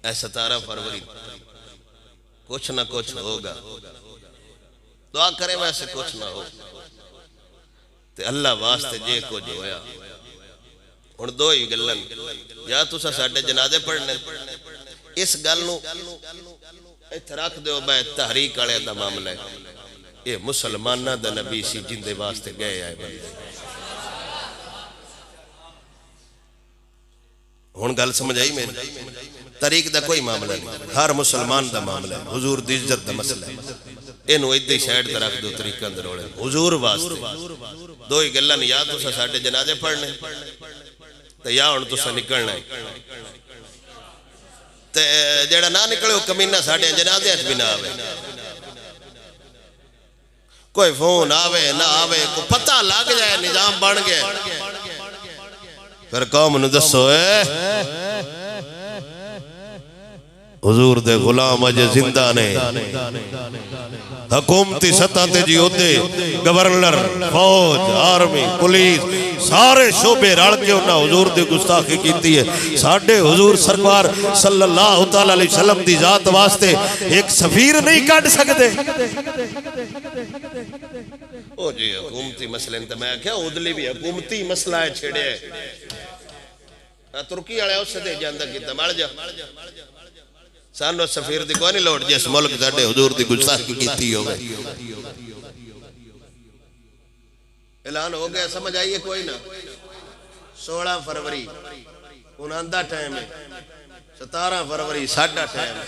ऐ 17 फरवरी कुछ ना कुछ होगा। दुआ करें वैसे कुछ ना हो ते अल्लाह वास्ते जे कुछ होया। हुण दो ही गल्लां, या तुसा साडे जनाजे पढ़ने, इस गल नूं इत्थे रख दो मैं तहरीक वाले दा मामला है। ये मुसलमाना दा नबी सी जिंदे वास्ते गए आए बंदे। हुण गल समझ आई मेरी? तरीक दा कोई मामला नहीं, हर मुसलमान दा मामला है। हुजूर दी इज्जत दा मसला है। इनू इद्दां ही साइड ते रख दो तरीकां दे रोले। हुजूर वास्ते दो ही गल्लां, या तुसा साडे जनाजे पढ़ने ते या हुण तुसा निकलना है। ते जेड़ा ना निकले कमीना साडे जनाजे च भी ना आवे। कोई फोन आवे ना आवे, को पता लग जाए निजाम बन गया, फिर कौम नूं दसो हुजूर दे गुलाम अजे जिंदा ने। हुकूमती सतह ते जी ओदे गवर्नर, फौज, आर्मी, पुलिस सारे शोबे रल के उन्हें हुजूर दी गुस्ताखी की है। साडे हुजूर सरकार सल्लल्लाहु तआला अलैहि वसल्लम दी जात वास्ते एक सफीर नहीं काट सकते। ओ जी हुकूमती मसले ते मैं क्या उदली भी हुकूमती मसला है छेड़े। तुर्की वाले उससे दे जांदा किता मर जा सानो सफीर दी कोई नहीं लोड़ जिस मुल्क साडे हुजूर दी गुस्ताखी की होवे। ऐलान हो गया, समझ आइए कोई ना। 16 फरवरी उन्हां दा टाइम है, 17 फरवरी साडा टाइम है।